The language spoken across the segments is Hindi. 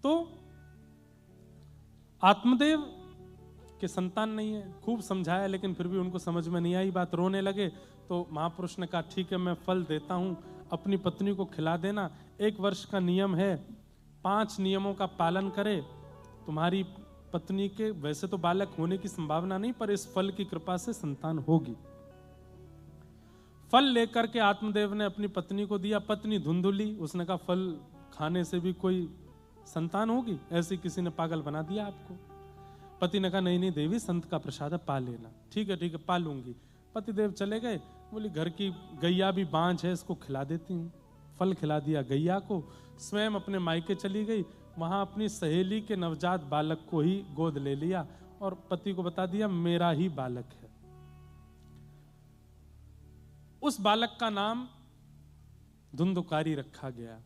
तो आत्मदेव के संतान नहीं है, खूब समझाया लेकिन फिर भी उनको समझ में नहीं आई बात, रोने लगे। तो महापुरुष ने कहा ठीक है मैं फल देता हूं, अपनी पत्नी को खिला देना, 1 वर्ष का नियम है, 5 नियमों का पालन करे, तुम्हारी पत्नी के वैसे तो बालक होने की संभावना नहीं पर इस फल की कृपा से संतान होगी। फल लेकर के आत्मदेव ने अपनी पत्नी को दिया, पत्नी धुंधुली, उसने कहा फल खाने से भी कोई संतान होगी, ऐसे किसी ने पागल बना दिया आपको। पति ने कहा नहीं नहीं देवी, संत का प्रसाद है, पा लेना। ठीक है पा लूंगी। पतिदेव चले गए, बोली घर की गैया भी बांझ है, इसको खिला देती हूँ। फल खिला दिया गैया को, स्वयं अपने मायके चली गई, वहां अपनी सहेली के नवजात बालक को ही गोद ले लिया और पति को बता दिया मेरा ही बालक है। उस बालक का नाम धुंधुकारी रखा गया।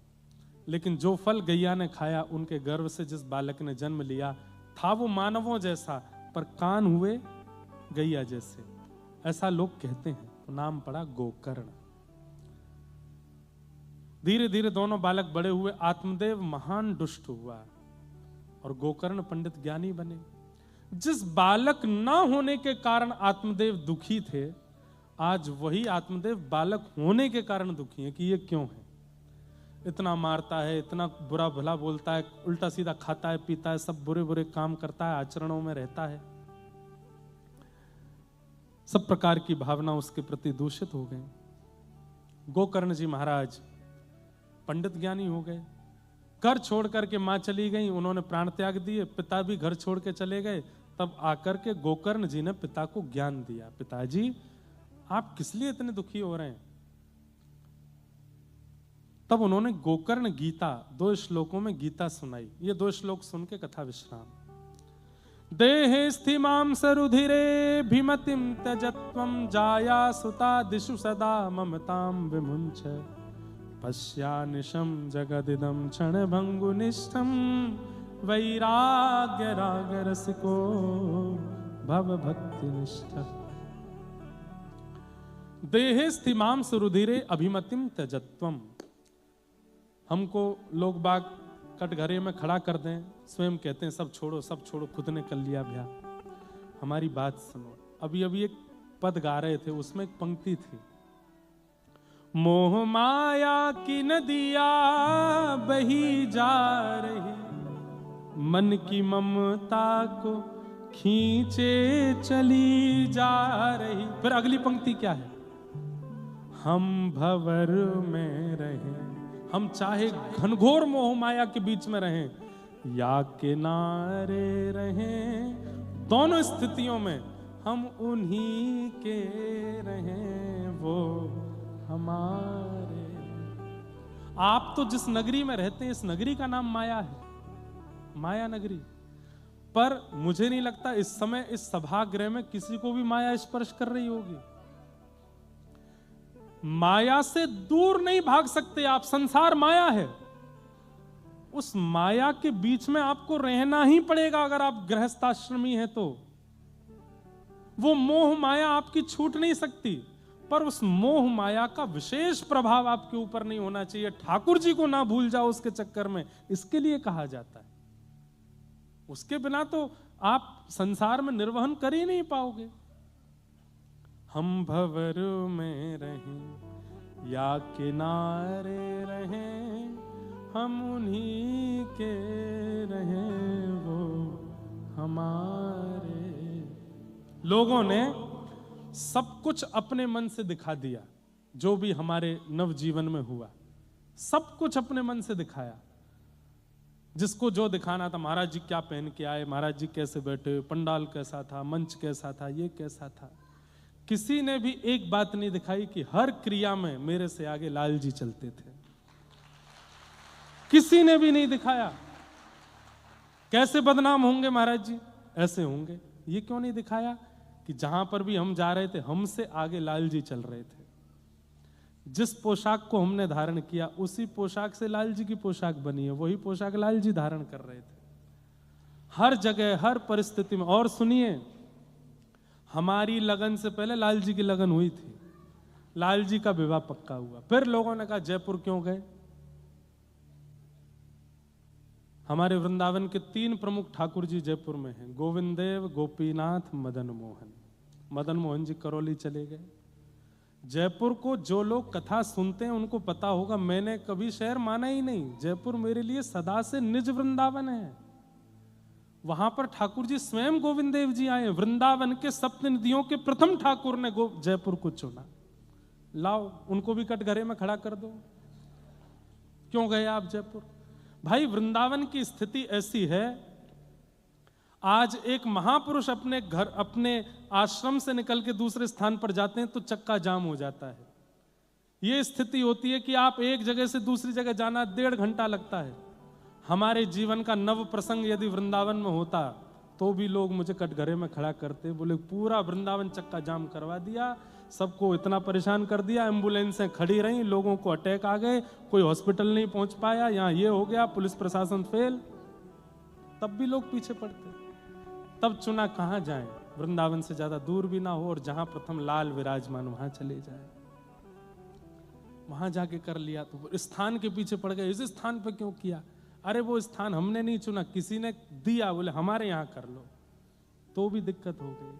लेकिन जो फल गैया ने खाया, उनके गर्भ से जिस बालक ने जन्म लिया था वो मानवों जैसा, पर कान हुए गैया जैसे, ऐसा लोग कहते हैं, तो नाम पड़ा गोकर्ण। धीरे धीरे दोनों बालक बड़े हुए, आत्मदेव महान दुष्ट हुआ और गोकर्ण पंडित ज्ञानी बने। जिस बालक ना होने के कारण आत्मदेव दुखी थे, आज वही आत्मदेव बालक होने के कारण दुखी है कि ये क्यों है, इतना मारता है, इतना बुरा भला बोलता है, उल्टा सीधा खाता है पीता है, सब बुरे बुरे काम करता है, आचरणों में रहता है, सब प्रकार की भावना उसके प्रति दूषित हो गई। गोकर्ण जी महाराज पंडित ज्ञानी हो गए, घर छोड़ करके मां चली गई, उन्होंने प्राण त्याग दिए, पिता भी घर छोड़ के चले गए। तब आकर के गोकर्ण जी ने पिता को ज्ञान दिया, पिताजी आप किस लिए इतने दुखी हो रहे हैं। तब उन्होंने गोकर्ण गीता 2 श्लोकों में गीता सुनाई। ये 2 श्लोक सुन के कथा विश्राम। देहे स्थिमां सरुधिरे भीमतिम त्यजत्वं जाया सुता दिशु सदा ममतां विमुञ्च पश्यानिशं जगदिदं क्षणभङ्गुनिष्ठं वैराग्य रागरसिको भव भक्तिनिष्ठः। देहे स्थिमां सरुधिरे अभिमतिम त्यजत्वम। हमको लोग बाग कटघरे में खड़ा कर दें, स्वयं कहते हैं सब छोड़ो, खुद ने कर लिया ब्याह। हमारी बात सुनो, अभी अभी एक पद गा रहे थे, उसमें एक पंक्ति थी, मोह माया की नदिया बही जा रही, मन की ममता को खींचे चली जा रही। फिर अगली पंक्ति क्या है, हम भंवर में रहें, हम चाहे घनघोर मोह माया के बीच में रहें या किनारे रहें, दोनों स्थितियों में हम उन्हीं के रहें, वो हमारे। आप तो जिस नगरी में रहते हैं, इस नगरी का नाम माया है, माया नगरी। पर मुझे नहीं लगता इस समय इस सभागृह में किसी को भी माया स्पर्श कर रही होगी। माया से दूर नहीं भाग सकते आप, संसार माया है, उस माया के बीच में आपको रहना ही पड़ेगा। अगर आप गृहस्थाश्रमी हैं तो वो मोह माया आपकी छूट नहीं सकती, पर उस मोह माया का विशेष प्रभाव आपके ऊपर नहीं होना चाहिए। ठाकुर जी को ना भूल जाओ उसके चक्कर में, इसके लिए कहा जाता है। उसके बिना तो आप संसार में निर्वहन कर ही नहीं पाओगे। हम भंवर में रहें या किनारे रहें, हम उन्हीं के रहें, वो हमारे। लोगों ने सब कुछ अपने मन से दिखा दिया, जो भी हमारे नव जीवन में हुआ सब कुछ अपने मन से दिखाया। जिसको जो दिखाना था, महाराज जी क्या पहन के आए, महाराज जी कैसे बैठे, पंडाल कैसा था, मंच कैसा था, ये कैसा था। किसी ने भी एक बात नहीं दिखाई कि हर क्रिया में मेरे से आगे लाल जी चलते थे। किसी ने भी नहीं दिखाया। कैसे बदनाम होंगे महाराज जी, ऐसे होंगे। ये क्यों नहीं दिखाया कि जहां पर भी हम जा रहे थे, हमसे आगे लाल जी चल रहे थे। जिस पोशाक को हमने धारण किया, उसी पोशाक से लाल जी की पोशाक बनी है, वही पोशाक लाल जी धारण कर रहे थे हर जगह, हर परिस्थिति में। और सुनिए, हमारी लगन से पहले लाल जी की लगन हुई थी, लाल जी का विवाह पक्का हुआ। फिर लोगों ने कहा जयपुर क्यों गए, हमारे वृंदावन के 3 प्रमुख ठाकुर जी जयपुर में हैं, गोविंद देव, गोपीनाथ, मदन मोहन। मदन मोहन जी करौली चले गए। जयपुर को जो लोग कथा सुनते हैं उनको पता होगा, मैंने कभी शहर माना ही नहीं। जयपुर मेरे लिए सदा से निज वृंदावन है। वहां पर ठाकुर जी स्वयं गोविंद देव जी आए। वृंदावन के सप्तनिधियों के प्रथम ठाकुर ने जयपुर को चुना। लाओ उनको भी कटघरे में खड़ा कर दो। क्यों गए आप जयपुर? भाई वृंदावन की स्थिति ऐसी है, आज एक महापुरुष अपने घर, अपने आश्रम से निकल के दूसरे स्थान पर जाते हैं तो चक्का जाम हो जाता है। यह स्थिति होती है कि आप एक जगह से दूसरी जगह जाना 1.5 घंटा लगता है। हमारे जीवन का नव प्रसंग यदि वृंदावन में होता तो भी लोग मुझे कटघरे में खड़ा करते, बोले पूरा वृंदावन चक्का जाम करवा दिया, सबको इतना परेशान कर दिया, एम्बुलेंसें खड़ी रहीं, लोगों को अटैक आ गए, कोई हॉस्पिटल नहीं पहुंच पाया, यहां ये हो गया, पुलिस प्रशासन फेल। तब भी लोग पीछे पड़ते। तब चुना कहां जाएं, वृंदावन से ज्यादा दूर भी ना हो और जहां प्रथम लाल विराजमान वहां चले जाए। वहां जाके कर लिया तो स्थान के पीछे पड़ गए। इस स्थान पे क्यों किया? अरे वो स्थान हमने नहीं चुना, किसी ने दिया, बोले हमारे यहां कर लो, तो भी दिक्कत हो गई।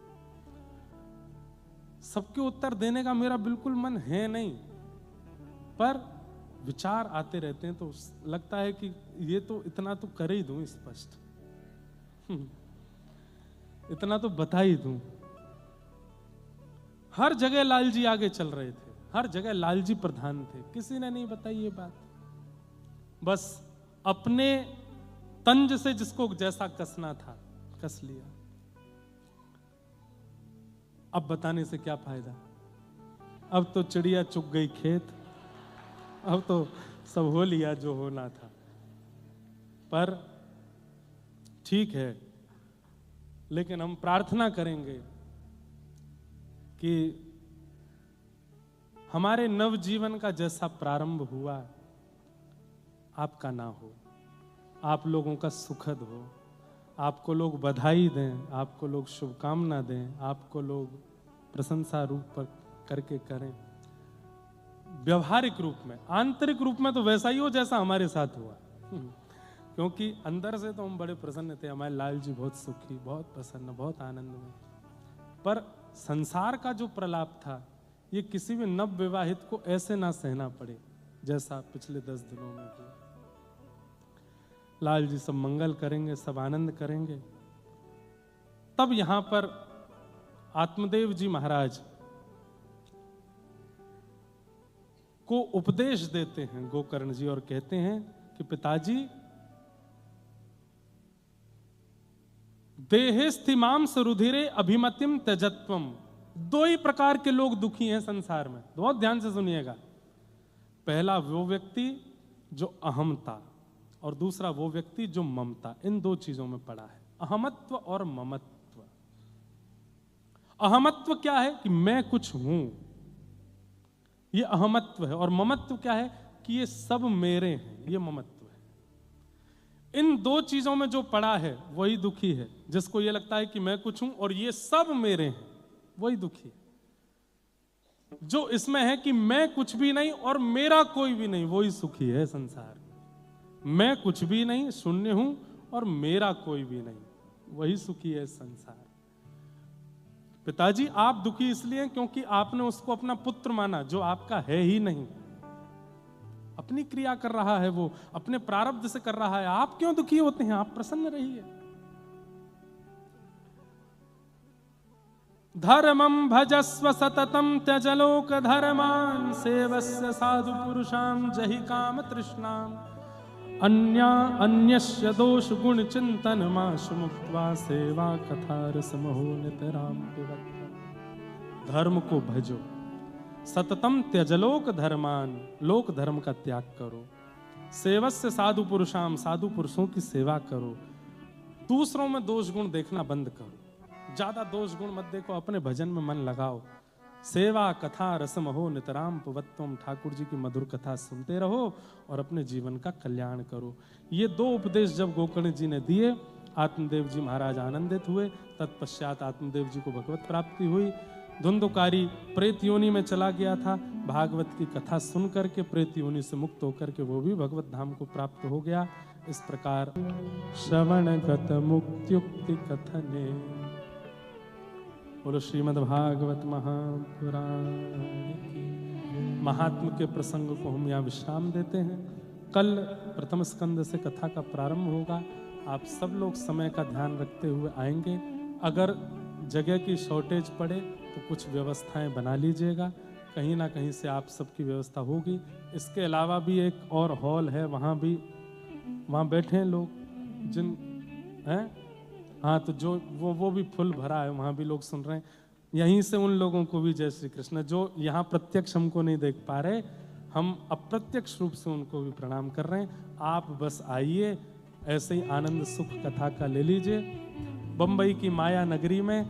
सबके उत्तर देने का मेरा बिल्कुल मन है नहीं, पर विचार आते रहते हैं तो लगता है कि ये तो इतना तो कर ही दूं स्पष्ट, इतना तो बता ही दूं। हर जगह लालजी आगे चल रहे थे, हर जगह लालजी प्रधान थे, किसी ने नहीं बताई ये बात। बस अपने तंज से जिसको जैसा कसना था कस लिया। अब बताने से क्या फायदा? अब तो चिड़िया चुग गई खेत, अब तो सब हो लिया जो होना था। पर ठीक है, लेकिन हम प्रार्थना करेंगे कि हमारे नवजीवन का जैसा प्रारंभ हुआ आपका ना हो, आप लोगों का सुखद हो, आपको लोग बधाई दें, आपको लोग शुभकामना दें, आपको लोग प्रशंसा रूप पर करके करें। व्यवहारिक रूप में, आंतरिक रूप में तो वैसा ही हो जैसा हमारे साथ हुआ, क्योंकि अंदर से तो हम बड़े प्रसन्न थे, हमारे लाल जी बहुत सुखी, बहुत प्रसन्न, बहुत आनंद में। पर संसार का जो प्रलाप था ये किसी भी नव विवाहित को ऐसे ना सहना पड़े जैसा पिछले 10 दिनों में हुआ। लाल जी सब मंगल करेंगे, सब आनंद करेंगे। तब यहां पर आत्मदेव जी महाराज को उपदेश देते हैं गोकर्ण जी और कहते हैं कि पिताजी, देहेस्थिमाम सुरुधिरे अभिमतिम त्यजत्वम। 2 ही प्रकार के लोग दुखी हैं संसार में, बहुत ध्यान से सुनिएगा। पहला वो व्यक्ति जो अहमता और दूसरा वो व्यक्ति जो ममता, इन 2 चीजों में पड़ा है, अहमत्व और ममत्व। अहमत्व क्या है कि मैं कुछ हूं, ये अहमत्व है, और ममत्व क्या है कि ये सब मेरे हैं, ये ममत्व है। इन 2 चीजों में जो पड़ा है वही दुखी है। जिसको ये लगता है कि मैं कुछ हूं और ये सब मेरे हैं, वही दुखी है। जो इसमें है कि मैं कुछ भी नहीं और मेरा कोई भी नहीं, वही सुखी है संसार। मैं कुछ भी नहीं, शून्य हूं और मेरा कोई भी नहीं, वही सुखी है संसार। पिताजी आप दुखी इसलिए हैं क्योंकि आपने उसको अपना पुत्र माना जो आपका है ही नहीं। अपनी क्रिया कर रहा है, वो अपने प्रारब्ध से कर रहा है, आप क्यों दुखी होते हैं? आप प्रसन्न रहिए। धर्मं भजस्व सततं त्यज लोक धर्मान्, सेवस्य साधु पुरुषां जहि काम तृष्णाम्, अन्यस्य दोष गुण चिंतन माशु मुक्त्वा, सेवा कथा रसमहो नितराम पिबत। धर्म को भजो, सततम त्यजलोक धर्मान, लोक धर्म का त्याग करो, सेवस्य साधु पुरुषाम, साधु पुरुषों की सेवा करो, दूसरों में दोष गुण देखना बंद करो, ज्यादा दोष गुण मत देखो, अपने भजन में मन लगाओ। सेवा कथा रसमहो नितराम पवत्वम, ठाकुर जी की मधुर कथा सुनते रहो और अपने जीवन का कल्याण करो। ये 2 उपदेश जब गोकर्ण जी ने दिए, आत्मदेव जी महाराज आनंदित हुए। तत्पश्चात आत्मदेव जी को भगवत प्राप्ति हुई। धुंधुकारी प्रेत योनि में चला गया था, भागवत की कथा सुन करके प्रेत योनि से मुक्त होकर के वो भी भगवत धाम को प्राप्त हो गया। इस प्रकार श्रवण गत मुक्त्युक्ति कथने। बोलो श्रीमद् भागवत महापुराण की। महात्म के प्रसंग को हम यहाँ विश्राम देते हैं। कल प्रथम स्कंद से कथा का प्रारंभ होगा। आप सब लोग समय का ध्यान रखते हुए आएंगे। अगर जगह की शॉर्टेज पड़े तो कुछ व्यवस्थाएं बना लीजिएगा, कहीं ना कहीं से आप सबकी व्यवस्था होगी। इसके अलावा भी एक और हॉल है, वहाँ बैठे हैं लोग जिन हैं, हाँ, तो जो वो भी फुल भरा है, वहाँ भी लोग सुन रहे हैं। यहीं से उन लोगों को भी जय श्री कृष्ण, जो यहाँ प्रत्यक्ष हमको नहीं देख पा रहे, हम अप्रत्यक्ष रूप से उनको भी प्रणाम कर रहे हैं। आप बस आइए, ऐसे ही आनंद सुख कथा का ले लीजिए। बंबई की माया नगरी में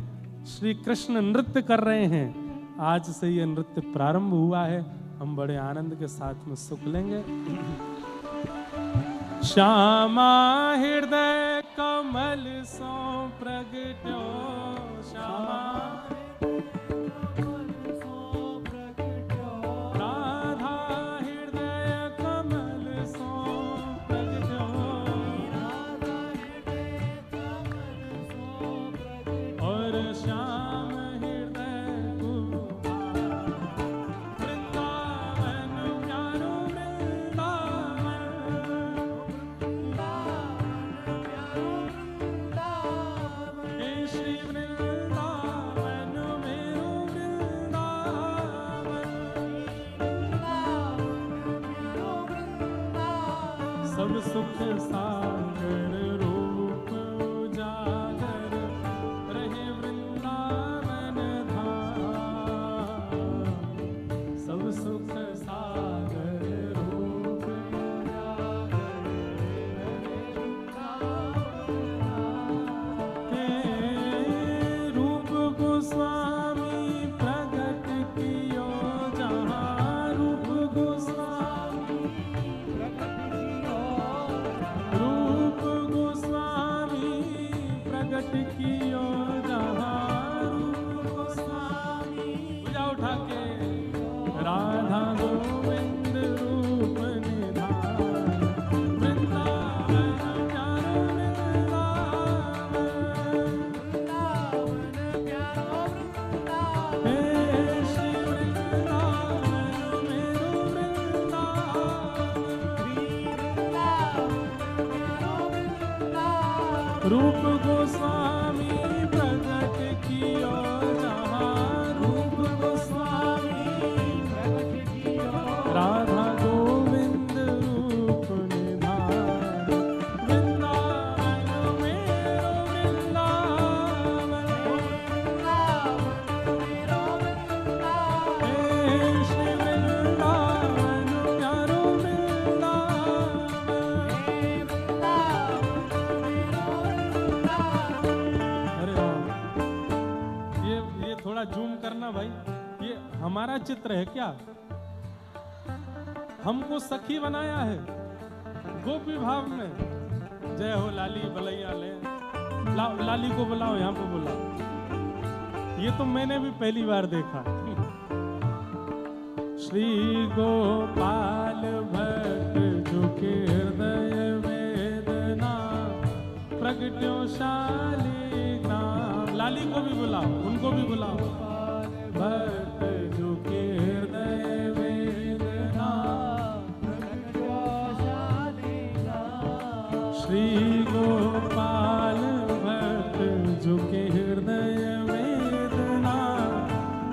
श्री कृष्ण नृत्य कर रहे हैं। आज से ये नृत्य प्रारंभ हुआ है। हम बड़े आनंद के साथ में सुख लेंगे। श्यामा हृदय कमल सो प्रगट्यो, श्यामा राधा हृदय कमल सो प्रगट्यो, और श्याम हृदय वृंदावन प्यारो वृंदावन, हे श्री वृंदावन मेरो वृंदावन, सब सुख सागर रूप उजागर रहे वृंदावन धाम, सब सुख सागर रूप उजागर रहे रूप गोस्वामी प्रगट कियो जहाँ, रूप गोस्वामी रूप गोस्वामी प्रगट कियो जहाँ, रूप गोस्वामी पूजा उठा के राधा गोविंद रूप निधान, वृंदावन प्यारो वृंदावन, हे श्री वृंदावन मेरो वृंदावन, रूप गोस्वामी प्रगट कियो जहाँ, रूप गोस्वामी प्रगट कियो, राधा गोविंद रूप निधान, वृंदावन मेरो वृंदावन, हे श्री वृंदावन प्यारो वृंदावन। अरे वाह, ये थोड़ा जूम करना भाई, ये हमारा चित्र है क्या? हमको सखी बनाया है गोपी भाव में। जय हो लाली बलैया ले, लाली को बुलाओ, यहाँ पे बुलाओ। ये तो मैंने भी पहली बार देखा। श्री गोपाल भक्त झुके हृदय वेदना, प्रगट्यो शालिग्राम। लाली को भी बुलाओ, उनको भी बुलाओ। भक्त झुके हृदय वेदना, प्रगट्यो शालिग्राम। श्री गोपाल भक्त झुके हृदय वेदना,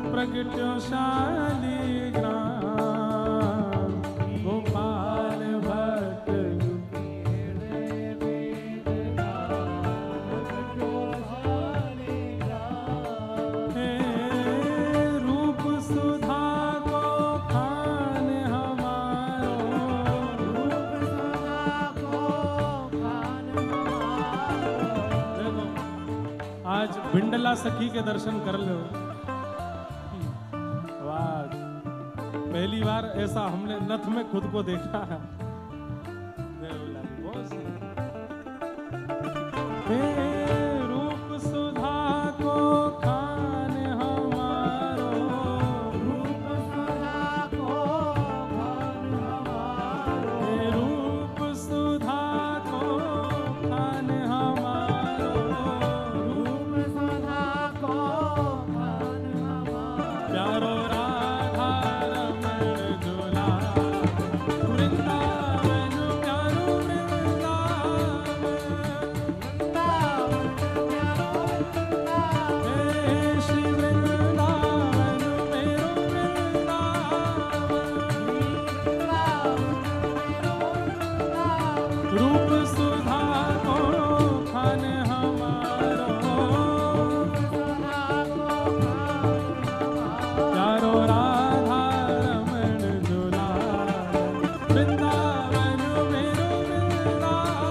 प्रगट्यो शालिग्राम। गोपाल भक्त रूप सुधा को खान हमारो, रूप सुधा को खान हमारो। देखो आज भिंडला सखी के दर्शन कर लो। वाह, पहली बार ऐसा हमने नथ में खुद को देखा है। रूप सुधा को खान हमारो, रूप सुधा को खान हमारो, प्यारो राधा रमण दुलार, वृंदावन मेरो वृंदावन,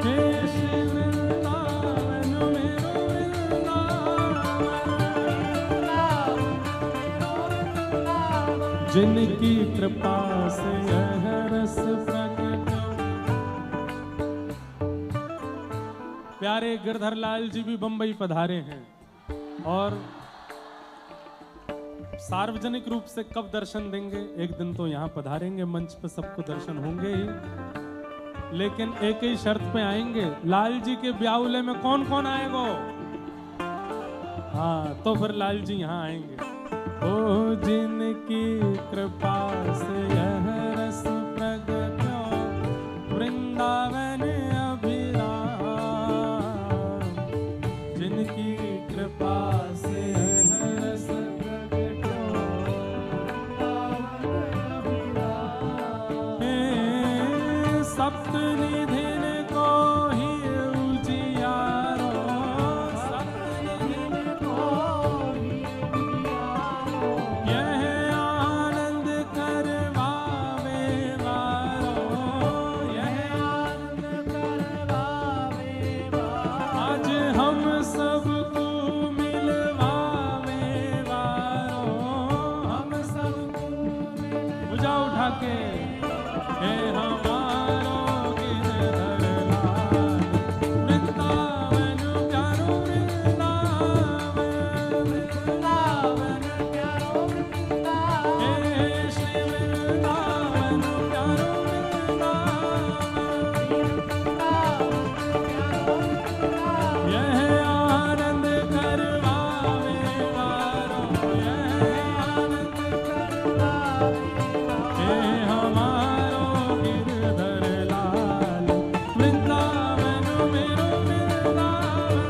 हे श्री वृंदावन मेरो वृंदावन, जिनकी कृपा से यह रस प्रकट। प्यारे गिरधर लाल जी भी बंबई पधारे हैं और सार्वजनिक रूप से कब दर्शन देंगे, एक दिन तो यहाँ पधारेंगे, मंच पे सबको दर्शन होंगे ही, लेकिन एक ही शर्त पे आएंगे, लाल जी के ब्याउले में कौन कौन आएगा? हाँ, तो फिर लाल जी यहाँ आएंगे। ओ जिनकी कृपा से यह रस प्रगट्यो, वृंदावन अभिराम, जिनकी कृपा से यह रस प्रगट्यो, हे सप्तनिधिन को ही उजियारो, सप्तनिधिन को ही उजियारो, यह आनंद करवावे वारो, यह आनंद करवावे वारो, आज हम सबको मिलवावे वारो, हम सबको भुजा उठा के, हे हमारो गिरधर लाल, वृंदावन प्यारो वृंदावन, वृंदावन प्यारो वृंदावन, हे श्री वृंदावन प्यारो वृंदावन, यह आनंद करवावे वारो, यह आनंद करवावे वारो, हे हमारो गिरधर लाल, वृंदावन मेरो वृंदावन,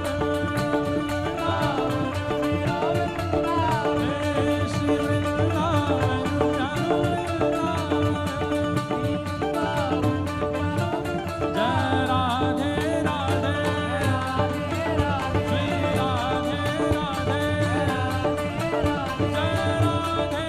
हे श्री वृंदावन प्यारो वृंदावन, जय राधे राधे, श्री राधे राधे, जय राधे